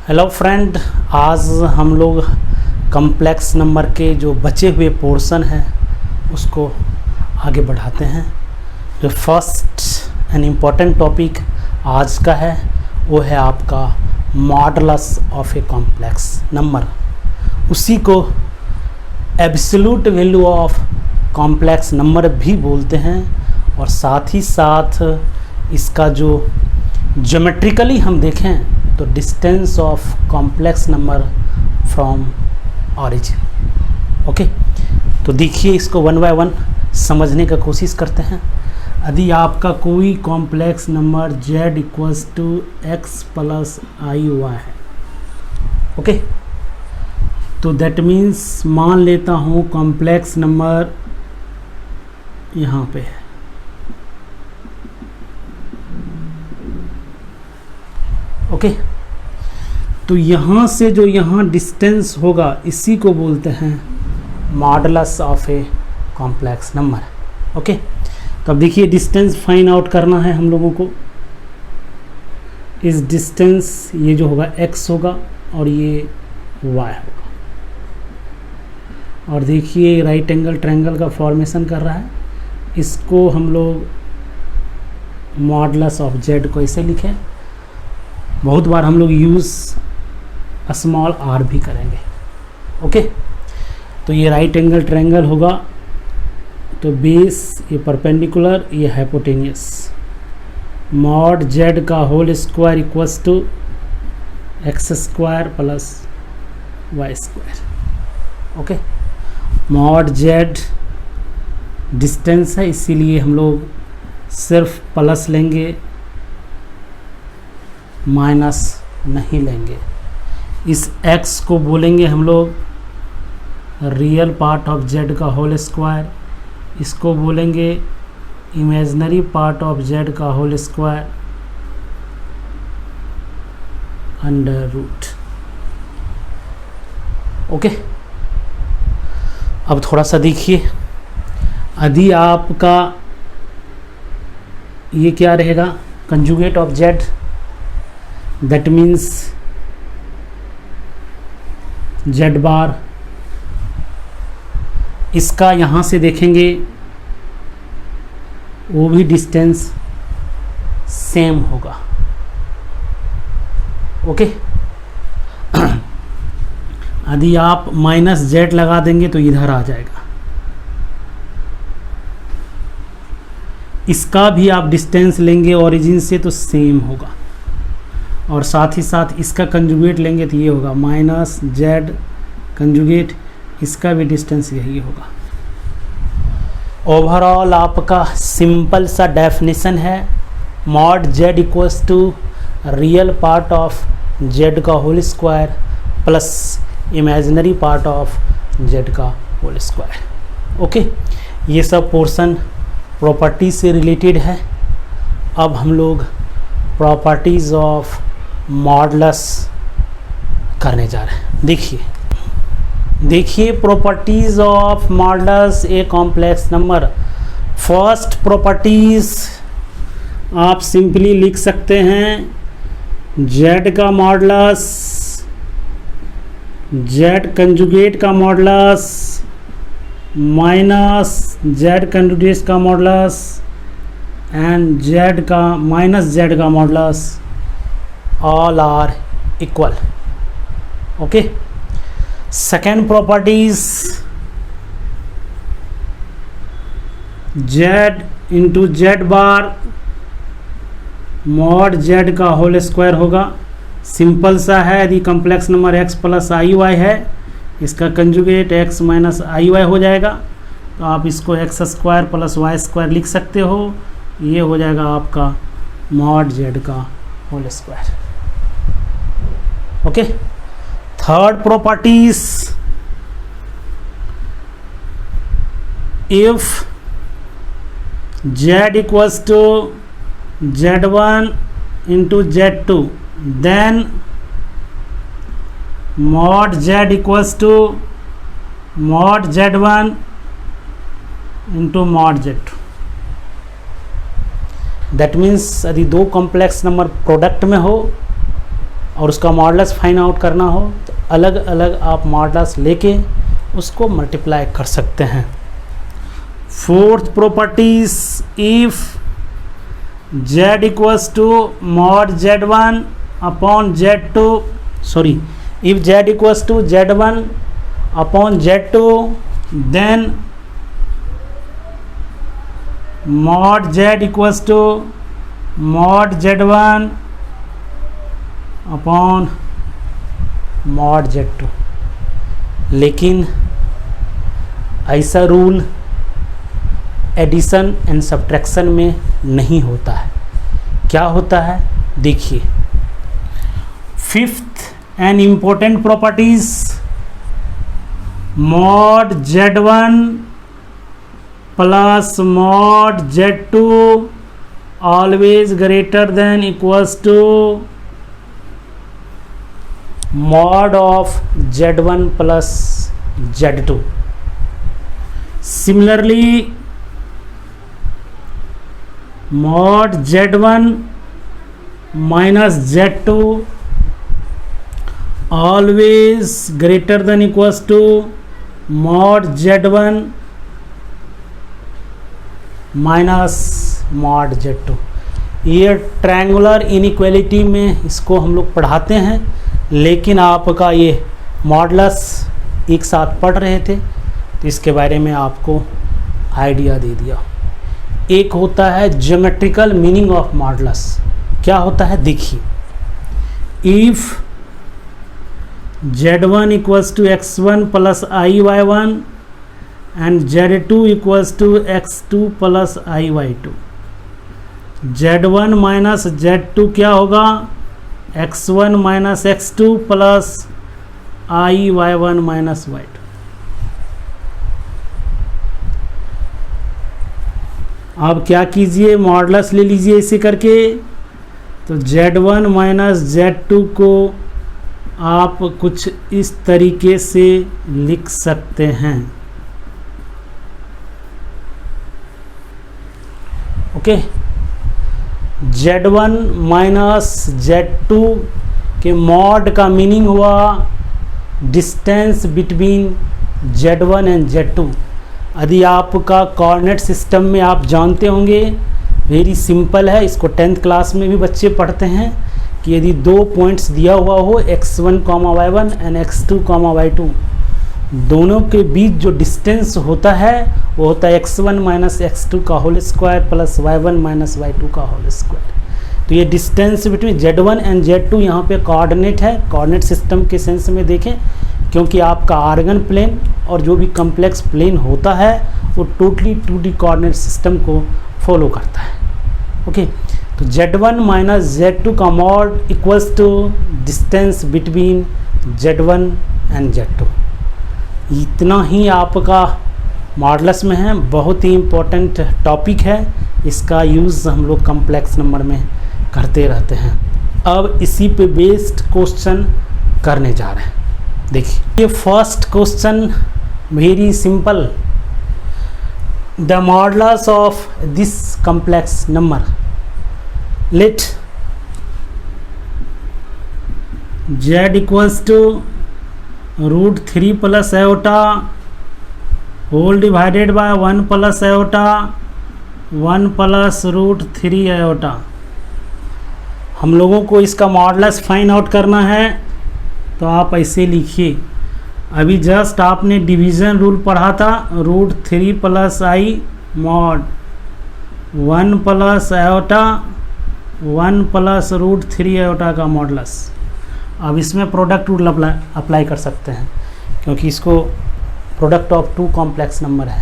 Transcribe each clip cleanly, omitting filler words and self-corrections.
Hello friend, आज हम लोग कॉम्प्लेक्स नंबर के जो बचे हुए पोर्शन हैं उसको आगे बढ़ाते हैं। जो फर्स्ट एंड इम्पॉर्टेंट टॉपिक आज का है वो है आपका modulus of a complex number. उसी को absolute value of complex number भी बोलते हैं, और साथ ही साथ इसका जो ज्योमेट्रिकली हम देखें तो distance of complex number from origin. Okay, तो देखिए इसको वन बाय वन समझने का कोशिश करते हैं। यदि आपका कोई complex number z equals to x plus i y है, ओके, तो दैट मीन्स मान लेता हूँ कॉम्प्लेक्स नंबर यहाँ पे है, ओके। तो यहाँ से जो यहाँ डिस्टेंस होगा इसी को बोलते हैं modulus of a complex number. Okay, तो अब देखिए डिस्टेंस फाइंड आउट करना है हम लोगों को। इस डिस्टेंस ये जो होगा x होगा और ये y होगा, और देखिए राइट एंगल ट्रायंगल का फॉर्मेशन कर रहा है। इसको हम लोग मॉडुलस ऑफ z को ऐसे लिखें। बहुत बार हम लोग यूज़ स्मॉल r भी करेंगे, ओके। तो ये राइट एंगल ट्रायंगल होगा, तो बेस ये परपेंडिकुलर, ये हाइपोटेनियस। मॉड z का whole square equals to x square plus y square, okay. Mod z distance है, इसीलिए हम लोग सिर्फ प्लस लेंगे, माइनस नहीं लेंगे। इस x को बोलेंगे हम लोग रियल पार्ट ऑफ z का होल स्क्वायर, इसको बोलेंगे इमेजिनरी पार्ट ऑफ z का whole square under root, okay. अब थोड़ा सा देखिए, यदि आपका ये क्या रहेगा conjugate of z, that means z bar, इसका यहाँ से देखेंगे वो भी डिस्टेंस सेम होगा, ओके। यदि आप माइनस z लगा देंगे तो इधर आ जाएगा। इसका भी आप डिस्टेंस लेंगे ओरिजिन से तो सेम होगा, और साथ ही साथ इसका कंजुगेट लेंगे तो ये होगा माइनस z कंजुगेट, इसका भी डिस्टेंस यही होगा। ओवरऑल आपका सिंपल सा डेफिनेशन है mod z equals to real part of z का whole square plus imaginary part of z का होल स्क्वायर, ओके। ये सब पोर्शन प्रॉपर्टी से रिलेटेड है। अब हम लोग प्रॉपर्टीज़ ऑफ मॉडुलस करने जा रहे हैं। देखिए properties of modulus a complex number. First properties आप सिंपली लिख सकते हैं z का मॉडुलस, z कंजुगेट का मॉडुलस माइनस z कंजुगेट का मॉडुलस एंड z का माइनस z का modulus all are equal, okay. Second properties, z into z bar mod z का होल स्क्वायर होगा। सिंपल सा है, यदि complex number x plus i y है, इसका कंजुगेट x माइनस आई वाई हो जाएगा, तो आप इसको x square plus y square लिख सकते हो। ये हो जाएगा आपका मॉड z का whole square, okay. Third properties, if z equals to z1 into z2, then mod z equals to mod z1 into mod z2, that means यदि दो कॉम्प्लेक्स नंबर प्रोडक्ट में हो और उसका मॉडुलस फाइंड आउट करना हो तो अलग अलग आप मॉडुलस लेके उसको मल्टीप्लाई कर सकते हैं। Fourth properties, if z equals to mod z1 upon z2, sorry, if z equals to z1 upon z2 then mod z equals to mod z1 upon mod z2। लेकिन ऐसा रूल एडिशन एंड सब्ट्रैक्शन में नहीं होता है। क्या होता है देखिए, fifth and important properties, mod z1 plus mod z2 always greater than equals to mod of z1 plus z2। Similarly mod z1 minus z2 always greater than equals to mod z1 minus mod z2। ये triangular inequality में इसको हम लोग पढ़ाते हैं, लेकिन आपका ये मॉडुलस एक साथ पढ़ रहे थे तो इसके बारे में आपको आइडिया दे दिया। एक होता है ज्योमेट्रिकल मीनिंग ऑफ मॉडुलस। क्या होता है देखिए, if z1 equals to x1 plus i/y1 and z2 equals to x2 plus i/y2, z1 minus z2 क्या होगा, x1 minus x2 plus i/y1 minus y2। अब क्या कीजिए, मॉडुलस ले लीजिए इसे करके, तो z1 माइनस z2 को आप कुछ इस तरीके से लिख सकते हैं। ओके, z1 माइनस z2 के मॉड का मीनिंग हुआ distance between z1 and z2। यदि आपका कोऑर्डिनेट सिस्टम में आप जानते होंगे, वेरी सिंपल है, इसको 10th क्लास में भी बच्चे पढ़ते हैं कि यदि दो पॉइंट्स दिया हुआ हो x1, y1 and x2, y2, दोनों के बीच जो डिस्टेंस होता है वो होता है x1 माइनस x2 का whole square plus y1 minus y2 का होल स्क्वायर। तो ये distance between z1 and z2 यहाँ पे कोऑर्डिनेट है, कोऑर्डिनेट सिस्टम के सेंस में देखें, क्योंकि आपका आर्गन प्लेन और जो भी कम्प्लेक्स प्लेन होता है वो टोटली 2D कोऑर्डिनेट सिस्टम को फॉलो करता है। ओके, तो z1 माइनस z2 का mod equals to distance between z1 and z2। इतना ही आपका मॉडुलस में है, बहुत ही इम्पोर्टेंट टॉपिक है, इसका यूज़ हम लोग कम्प्लेक्स नंबर में करते रहते हैं। अब इसी पे बेस्ड क्वेश्चन करने जा रहे हैं। देखिए, ये first question very simple, the modulus of this complex number, let z equals to √3 plus iota whole divided by 1 plus iota 1 plus √3 iota. हम लोगों को इसका मॉडुलस फाइंड आउट करना है, तो आप ऐसे लिखिए, अभी जस्ट आपने डिवीज़न रूल पढ़ा था, √3 plus I mod 1 plus iota 1 plus √3 iota का मॉडुलस। अब इसमें प्रोडक्ट रूल अप्लाई कर सकते हैं, क्योंकि इसको product of two complex number है।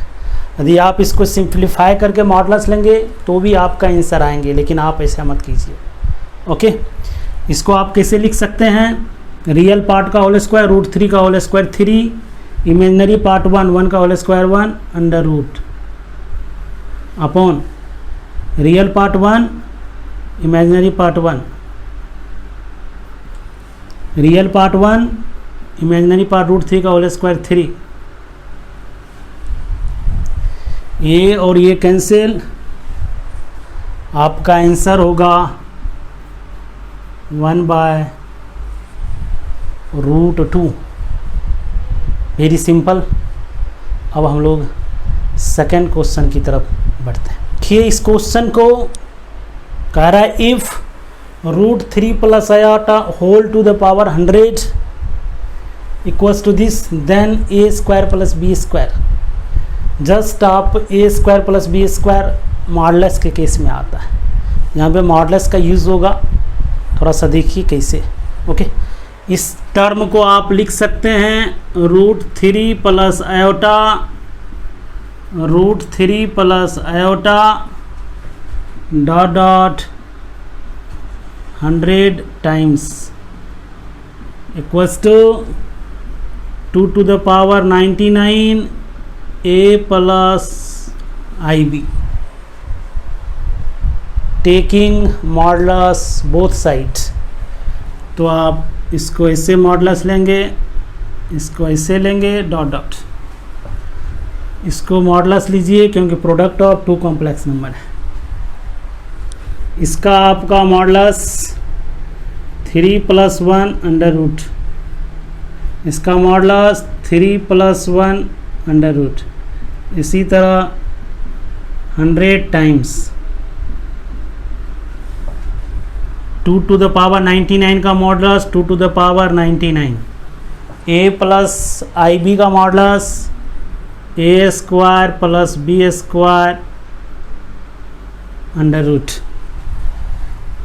यदि आप इसको सिंप्लीफाई करके मॉडुलस लेंगे तो भी आपका आंसर आएंगे, लेकिन आप ऐसा मत कीजिए। ओके, इसको आप कैसे लिख सकते हैं, रियल पार्ट का होल स्क्वायर √3 का होल स्क्वायर 3, इमेजिनरी पार्ट 1 का whole square 1 under root upon real part 1 imaginary part 1, real part 1 imaginary part √3 का होल स्क्वायर 3, ये और ये कैंसिल, आपका आंसर होगा 1/√2। Very simple. अब हम लोग सेकेंड क्वेश्चन की तरफ बढ़ते हैं। देखिए इस क्वेश्चन को कह रहा है if √3 + iota whole to the power 100 equals to this then a² + b²। Just आप a² + b² मॉडुलस के केस में आता है, यहाँ पे मॉडुलस का यूज़ होगा। थोड़ा सा देखिए कैसे। ओके, इस टर्म को आप लिख सकते हैं √3 + iota, √3 + iota dot 100 times equals to 2 to the power 99 a + ib, taking modulus both sides. तो आप इसको ऐसे मॉडुलस लेंगे, इसको ऐसे लेंगे डॉट, इसको मॉडुलस लीजिए क्योंकि product of two complex number है। इसका आपका मॉडुलस 3 + 1 √, इसका मॉडुलस 3 + 1 √। इसी तरह 100 टाइम्स 2 to the power 99 का modulus 2 to the power 99, a + ib का मॉडुलस a² + b² √।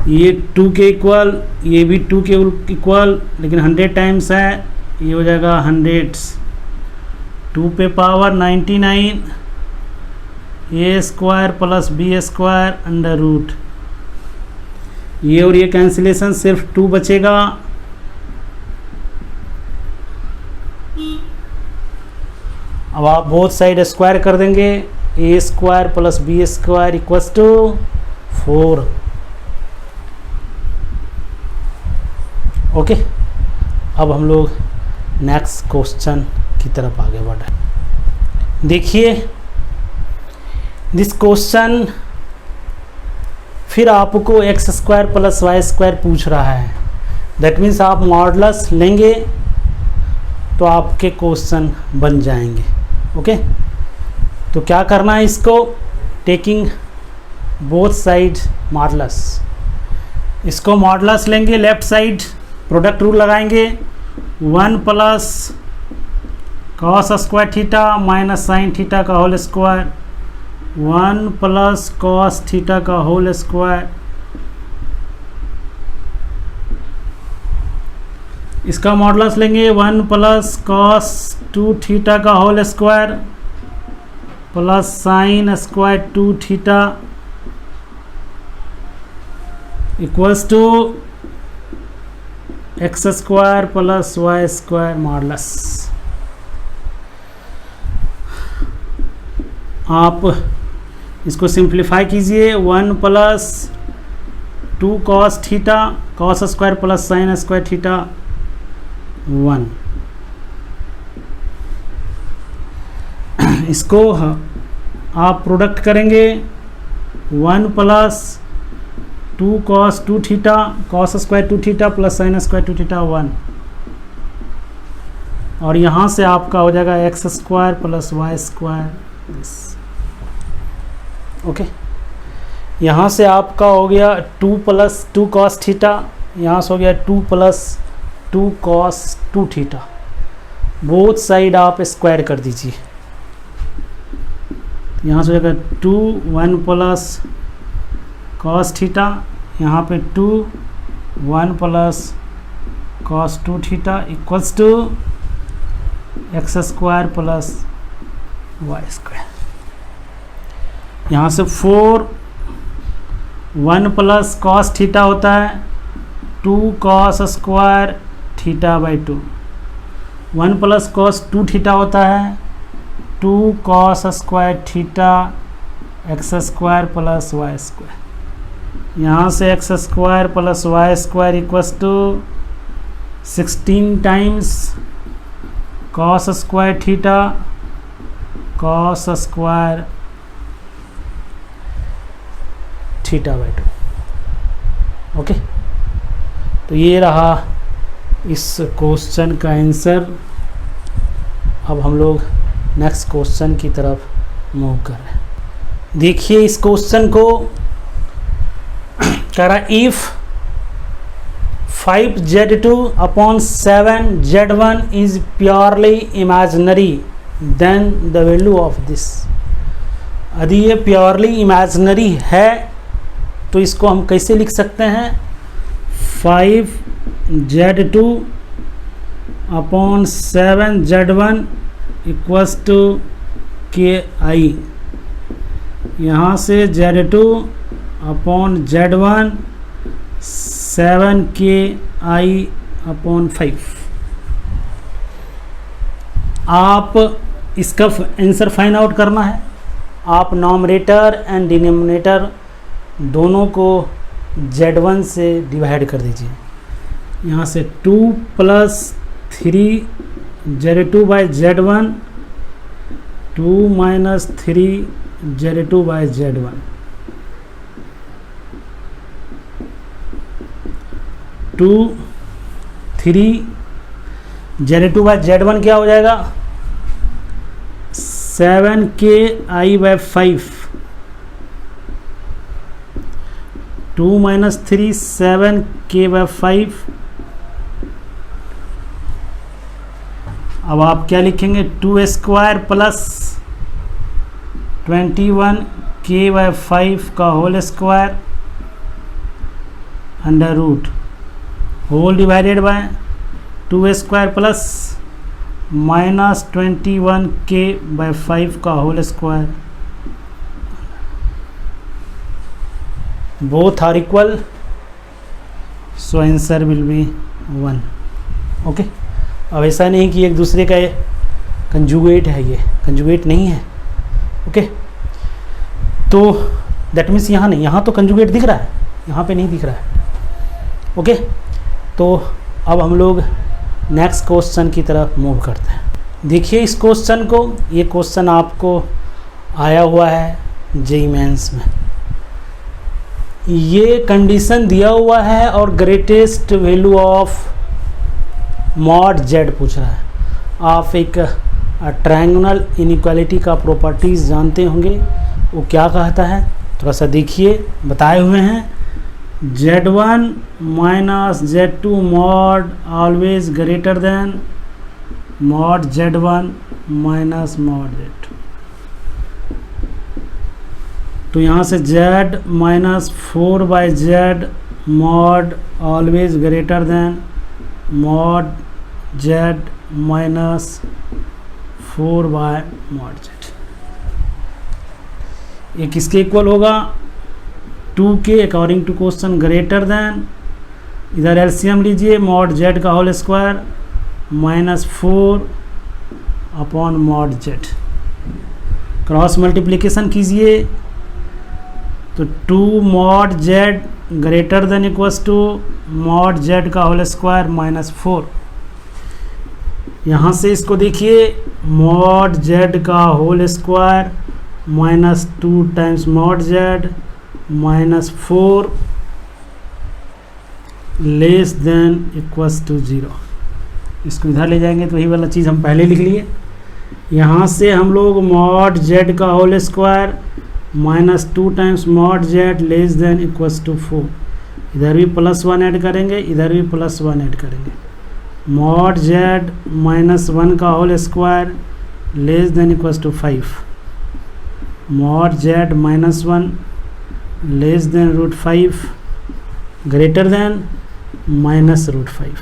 ये 2 के इक्वल, ये भी 2 के इक्वल, लेकिन 100 टाइम्स है, ये हो जाएगा 100 2 पे पावर 99 a² + b² √। ये और ये कैंसिलेशन सिर्फ 2 बचेगा। अब आप बोथ साइड स्क्वायर कर देंगे, a² + b² equals to 4। Okay, अब हम लोग नेक्स्ट क्वेश्चन की तरफ आगे बढ़ रहे हैं। देखिए दिस क्वेश्चन फिर आपको x² + y² पूछ रहा है। दैट मीन्स आप मॉडुलस लेंगे तो आपके क्वेश्चन बन जाएंगे। ओके, तो क्या करना है इसको, टेकिंग बोथ साइड मॉडुलस। इसको मॉडुलस लेंगे लेफ्ट साइड, प्रोडक्ट रूल लगाएंगे 1 + cos² थीटा - sin थीटा का होल स्क्वायर, 1 + cos थीटा का होल स्क्वायर। इसका मॉडुलस लेंगे 1 + cos 2 थीटा का whole square plus sin² 2 theta equals to x² + y² modulus. आप इसको सिंप्लीफाई कीजिए, 1 + 2 cos theta cos² + sin² theta 1। इसको आप प्रोडक्ट करेंगे 1 + 2 cos 2 theta cos² 2 theta + sin² 2 theta 1, और यहाँ से आपका हो जाएगा x² + y²। ओके, यहाँ से आपका हो गया 2 + 2 cos थीटा, यहाँ से हो गया 2 + 2 cos 2 थीटा। बोथ साइड आप स्क्वायर कर दीजिए, यहाँ से हो जाएगा 2 1 + cos थीटा, यहाँ पे 2 1 + cos 2 theta equals to x² + y²। यहाँ से 4 1 + cos थीटा होता है 2 cos² θ/2, 1 + cos 2 थीटा होता है 2 cos² थीटा x² + y²। यहाँ से x² + y² equals to 16 times cos² theta cos² θ/2। Okay, तो ये रहा इस क्वेश्चन का आंसर। अब हम लोग नेक्स्ट क्वेश्चन की तरफ मूव कर रहे हैं। देखिए इस क्वेश्चन को कह रहा, if 5z2/7z1 is purely imaginary then the value of this. यदि ये प्योरली इमेजिनरी है तो इसको हम कैसे लिख सकते हैं? 5z2/7z1 equals to KI। यहाँ से z2/z1 7KI/5। आप इसका आंसर फाइंड आउट करना है। आप नॉमिनेटर एंड डिनोमिनेटर दोनों को z1 से डिवाइड कर दीजिए। यहाँ से 2 + 3 z2/z1 2 - 3 z2/z1 2 3 z2/z1 क्या हो जाएगा? 7KI/5। 2 - 3 7K/5। अब आप क्या लिखेंगे? 2² + 21K/5 का whole square under root whole divided by 2² + -21K/5 का whole square. Both are equal, so answer will be 1। Okay, अब ऐसा नहीं कि एक दूसरे का कंजुगेट है, ये कंजुगेट नहीं है। ओके, तो दैट मीन्स यहाँ नहीं, यहाँ तो कंजुगेट दिख रहा है, यहाँ पे नहीं दिख रहा है। ओके, तो अब हम लोग नेक्स्ट क्वेश्चन की तरफ मूव करते हैं। देखिए इस क्वेश्चन को, ये क्वेश्चन आपको आया हुआ है जेईई मेंस में। ये कंडीशन दिया हुआ है और greatest value of mod z पूछ रहा है। आप एक ट्रायंगुलर इनइक्वालिटी का प्रॉपर्टीज़ जानते होंगे, वो क्या कहता है थोड़ा सा देखिए, बताए हुए हैं। z1 - z2 mod always greater than mod z1 - mod z2। तो यहाँ से z - 4/z mod always greater than mod z - 4/मॉड z। ये किसके इक्वल होगा? 2 के according to question greater than, इधर एलसीएम लीजिए, मॉड z का होल स्क्वायर -4/मॉड z। क्रॉस मल्टीप्लिकेशन कीजिए तो 2 mod z greater than equals to mod z का होल स्क्वायर -4। यहाँ से इसको देखिए, मॉड z का whole square -2 times mod z -4 less than equals to 0। इसको इधर ले जाएंगे तो वही वाला चीज़ हम पहले लिख लिए। यहाँ से हम लोग मॉड z का whole square -2 times mod z less than equals to 4, इधर भी +1 ऐड करेंगे, इधर भी +1 ऐड करेंगे। मॉड z -1 का whole square less than equals to 5, mod z -1 less than √5 greater than -√5।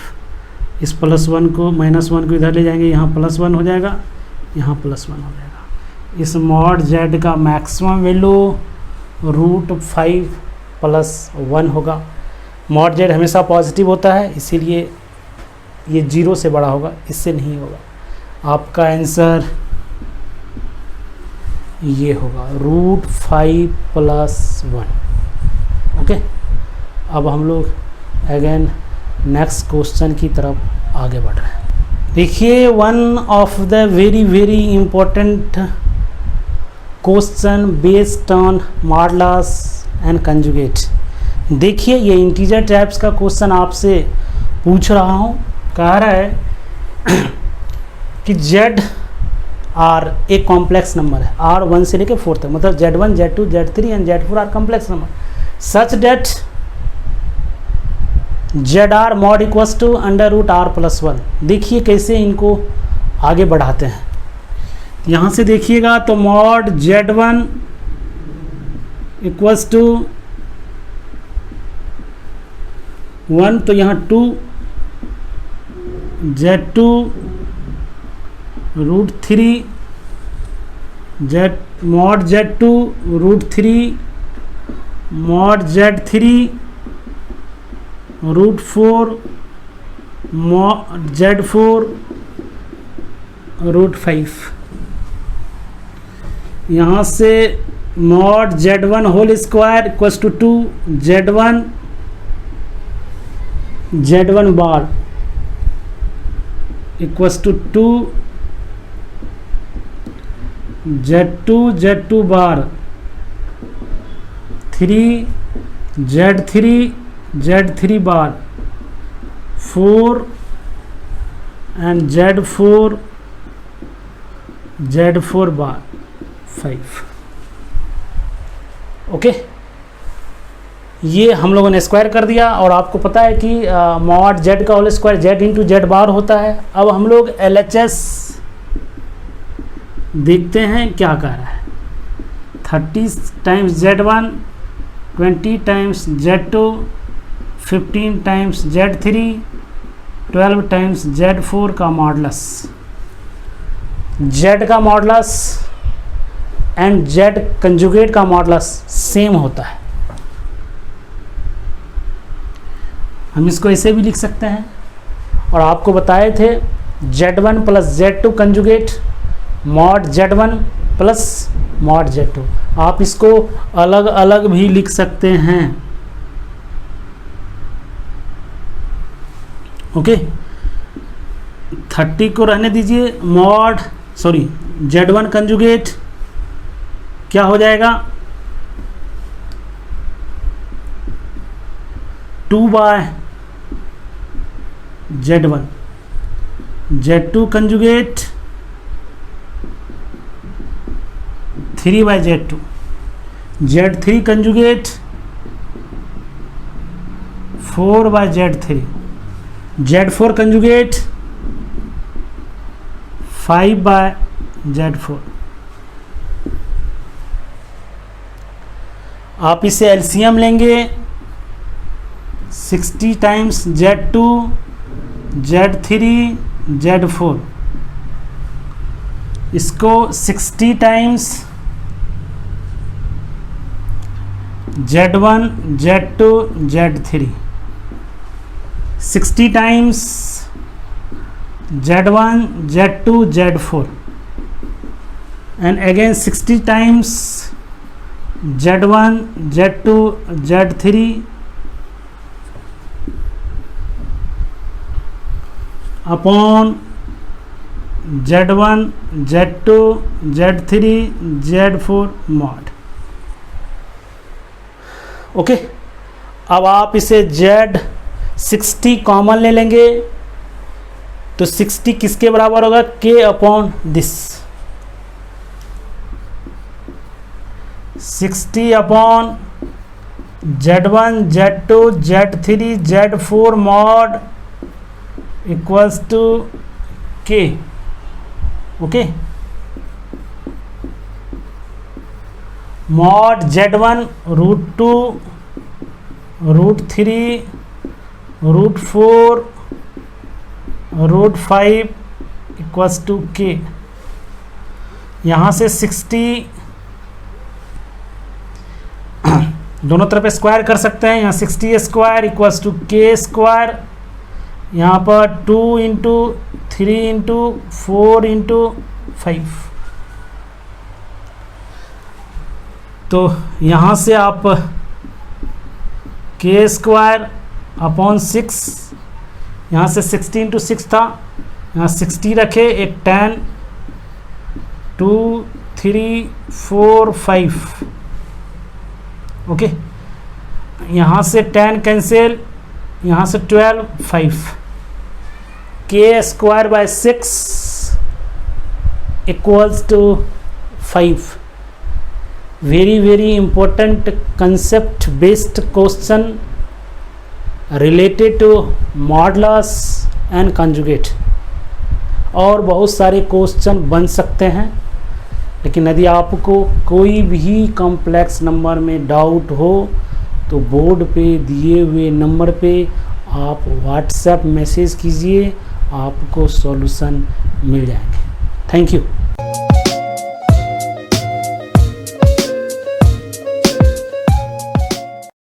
इस +1 को -1 को इधर ले जाएंगे, यहाँ +1 हो जाएगा, यहाँ +1 हो जाएगा। इस मॉड z का मैक्सिमम वैल्यू √5 + 1 होगा। मॉड z हमेशा पॉजिटिव होता है, इसीलिए ये 0 से बड़ा होगा, इससे नहीं होगा। आपका आंसर ये होगा √5 + 1। ओके, अब हम लोग अगेन नेक्स्ट क्वेश्चन की तरफ आगे बढ़ रहे हैं। देखिए, one of the very important question based on modulus and conjugate. देखिए ये इंटीजर टाइप्स का क्वेश्चन आपसे पूछ रहा हूँ, कह रहा है कि Z आर एक कॉम्प्लेक्स नंबर है, R1 से लेकर 4 तक, मतलब Z1, Z2, Z3 and Z4 are complex number such that ZR mod equals to √R+1। देखिए कैसे इनको आगे बढ़ाते हैं। यहाँ से देखिएगा तो मॉड Z1 इक्वल्स टू 1, तो यहाँ 2, Z2 √3, mod Z2 √3, mod Z3 √4, mod Z4 √5। यहाँ से mod Z1 whole square equals to 2, Z1 bar equals to 2, Z2 bar 3, Z3 bar 4 and Z4 bar 5। Okay, ये हम लोगों ने स्क्वायर कर दिया और आपको पता है कि मॉड Z का whole square Z into Z bar होता है। अब हम लोग LHS देखते हैं क्या कह रहा है। 30 times Z1, 20 times Z2, 15 times Z3, 12 times Z4 का मॉडुलस। Z का मॉडुलस एंड Z कंजुगेट का मॉडुलस सेम होता है। हम इसको ऐसे भी लिख सकते हैं और आपको बताए थे Z1 plus Z2 conjugate mod Z1 plus mod Z2। आप इसको अलग अलग भी लिख सकते हैं। ओके, 30 को रहने दीजिए। Z1 कंजुगेट क्या हो जाएगा 2/Z1, Z2 conjugate 3/Z2, Z3 conjugate 4/Z3, Z4 conjugate 5/Z4। आप इसे एलसीएम लेंगे 60 टाइम्स Z2, Z3, Z4, इसको 60 times Z1, Z2, Z3, 60 times Z1, Z2, Z4 and again 60 times Z1, Z2, Z3 upon Z1, Z2, Z3, Z4 mod। Okay, अब आप इसे Z60 common ले लेंगे तो 60 किसके बराबर होगा K upon this, 60 upon Z1, Z2, Z3, Z4 mod equals to K। Okay, mod Z1 √2, √3, √4, √5 equals to K। यहाँ से 60 दोनों तरफ स्क्वायर कर सकते हैं। यहाँ 60 square equals to K square, यहाँ पर 2 इंटू 3 इंटू 4 इंटू 5। तो यहाँ से आप K स्क्वायर अपॉन 6, यहाँ से 60 इंटू 6 था, यहाँ 60 रखे, एक 10, 2, 3, 4, 5। ओके, यहाँ से 10 कैंसिल, यहाँ से 12, 5, के square by 6 equals to 5। very important concept based question related to modulus and conjugate। और बहुत सारे क्वेश्चन बन सकते हैं, लेकिन यदि आपको कोई भी कॉम्प्लेक्स नंबर में डाउट हो तो बोर्ड पे दिए हुए नंबर पे आप व्हाट्सएप मैसेज कीजिए, आपको सॉल्यूशन मिल जाएंगे। Thank you.